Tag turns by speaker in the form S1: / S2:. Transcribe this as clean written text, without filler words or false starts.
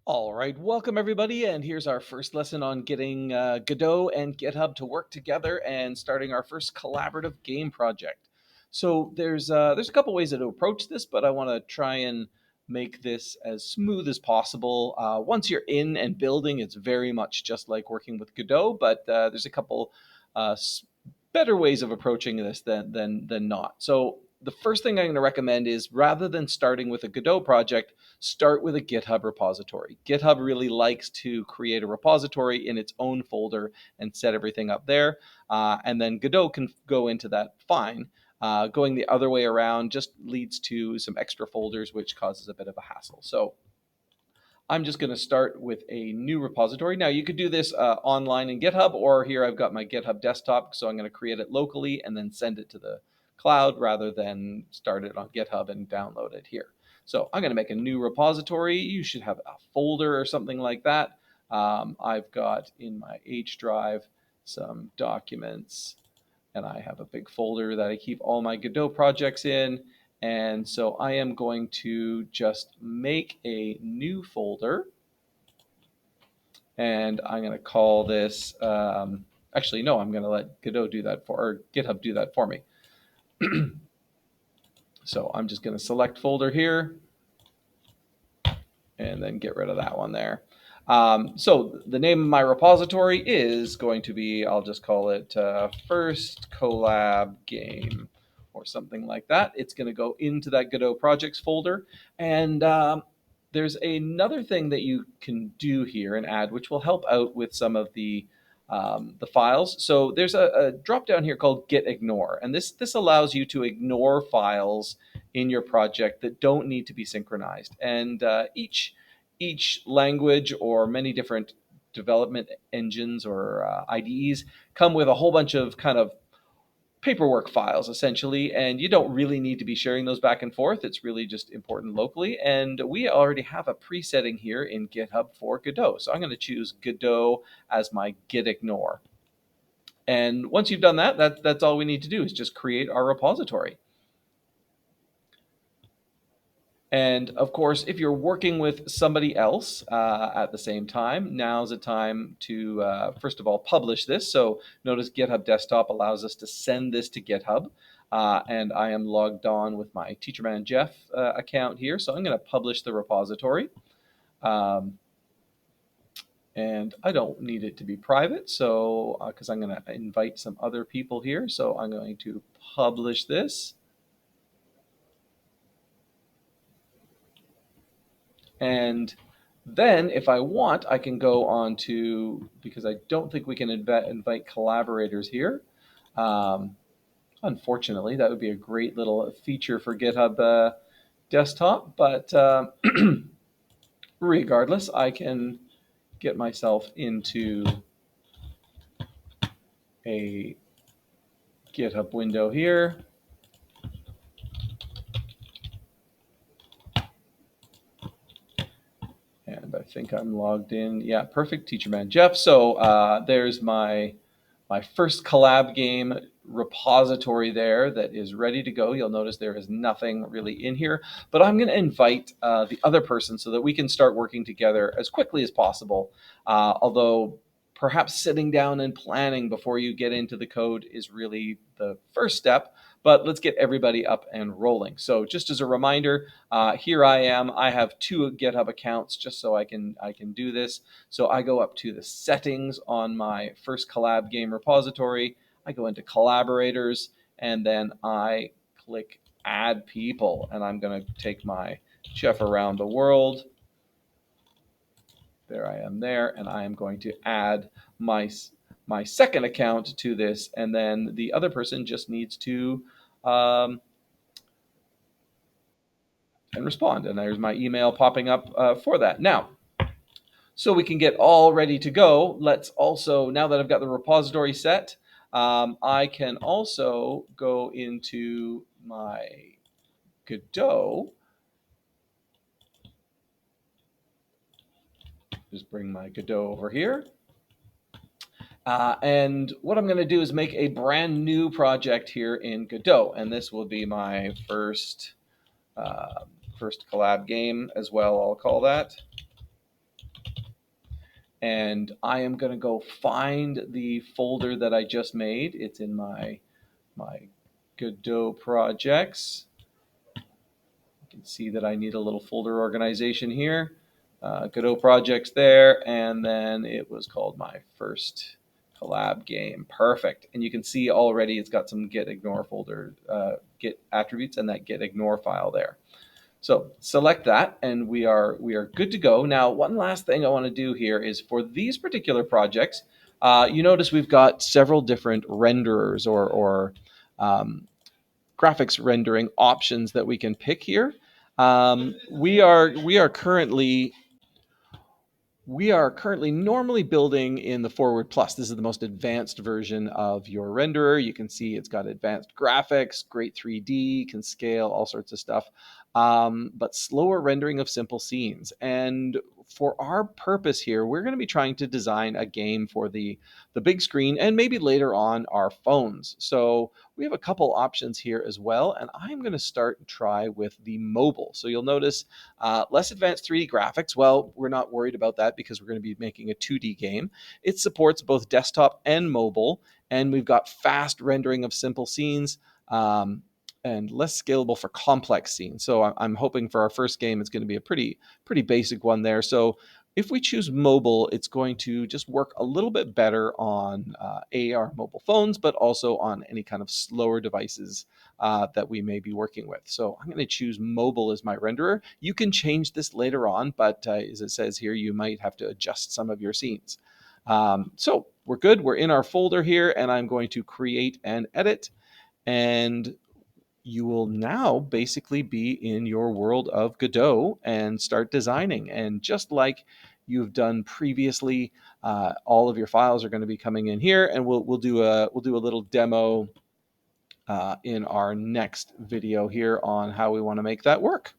S1: All right, welcome everybody, and here's our first lesson on getting Godot and GitHub to work together and starting our first collaborative game project. So there's a couple ways to approach this, but I want to try and make this as smooth as possible. Once you're in and building, it's very much just like working with Godot, but there's a couple uh, better ways of approaching this than not. So the first thing I'm going to recommend is rather than starting with a Godot project, start with a GitHub repository. GitHub really likes to create a repository in its own folder and set everything up there. And then Godot can go into that fine. Going the other way around just leads to some extra folders, which causes a bit of a hassle. So I'm just going to start with a new repository. Now you could do this online in GitHub, or here I've got my GitHub desktop, so I'm going to create it locally and then send it to the cloud rather than start it on GitHub and download it here. So I'm going to make a new repository. You should have a folder or something like that. I've got in my H drive some documents, and I have a big folder that I keep all my Godot projects in. And so I am going to just make a new folder, and I'm going to call this, actually, no, I'm going to let Godot do that or GitHub do that for me. So I'm just going to select folder here and then get rid of that one there. So the name of my repository is going to be, I'll just call it First Collab Game or something like that. It's going to go into that Godot projects folder. And there's another thing that you can do here and add, which will help out with some of the files. So there's a drop down here called Git Ignore, and this allows you to ignore files in your project that don't need to be synchronized. And each language or many different development engines or IDEs come with a whole bunch of kind of paperwork files essentially, and you don't really need to be sharing those back and forth. It's really just important locally, and we already have a presetting here in GitHub for Godot. So I'm going to choose Godot as my git ignore. And once you've done that, that's all we need to do is just create our repository. And of course, if you're working with somebody else at the same time, now's the time to, first of all, publish this. So notice GitHub Desktop allows us to send this to GitHub. And I am logged on with my TeacherMan Jeff account here. So I'm going to publish the repository. And I don't need it to be private, so because I'm going to invite some other people here. So I'm going to publish this. And then if I want, I can go on to, because I don't think we can invite collaborators here. Unfortunately, that would be a great little feature for GitHub Desktop. But regardless, I can get myself into a GitHub window here. And I think I'm logged in. Yeah, perfect, TeacherMan Jeff. So there's my first collab game repository there that is ready to go. You'll notice there is nothing really in here, but I'm going to invite the other person so that we can start working together as quickly as possible. Although perhaps sitting down and planning before you get into the code is really the first step, but let's get everybody up and rolling. So just as a reminder, here I am. I have two GitHub accounts just so I can do this. So I go up to the settings on my first collab game repository. I go into collaborators, and then I click add people, and I'm going to take my Chef Around the World. There I am there, and I am going to add my second account to this, and then the other person just needs to and respond. And there's my email popping up for that. Now, so we can get all ready to go, let's also, now that I've got the repository set, I can also go into my Godot. Just bring my Godot over here. And what I'm going to do is make a brand new project here in Godot. And this will be my first collab game as well, I'll call that. And I am going to go find the folder that I just made. It's in my Godot projects. You can see that I need a little folder organization here. Godot projects there, and then it was called my first collab game. Perfect. And you can see already it's got some git ignore folder, git attributes, and that git ignore file there. So select that, and we are good to go. Now, one last thing I want to do here is for these particular projects, you notice we've got several different renderers or graphics rendering options that we can pick here. We are currently normally building in the Forward Plus. This is the most advanced version of your renderer. You can see it's got advanced graphics, great 3D, can scale, all sorts of stuff, but slower rendering of simple scenes. And for our purpose here, we're going to be trying to design a game for the big screen and maybe later on our phones. So we have a couple options here as well, and I'm going to start and try with the mobile. So you'll notice less advanced 3D graphics. Well, we're not worried about that because we're going to be making a 2D game. It supports both desktop and mobile, and we've got fast rendering of simple scenes. And less scalable for complex scenes. So I'm hoping for our first game, it's going to be a pretty basic one there. So if we choose mobile, it's going to just work a little bit better on AR mobile phones, but also on any kind of slower devices that we may be working with. So I'm going to choose mobile as my renderer. You can change this later on, but as it says here, you might have to adjust some of your scenes. So we're good. We're in our folder here, and I'm going to create and edit. And you will now basically be in your world of Godot and start designing. And just like you've done previously, all of your files are going to be coming in here, and we'll do a little demo in our next video here on how we want to make that work.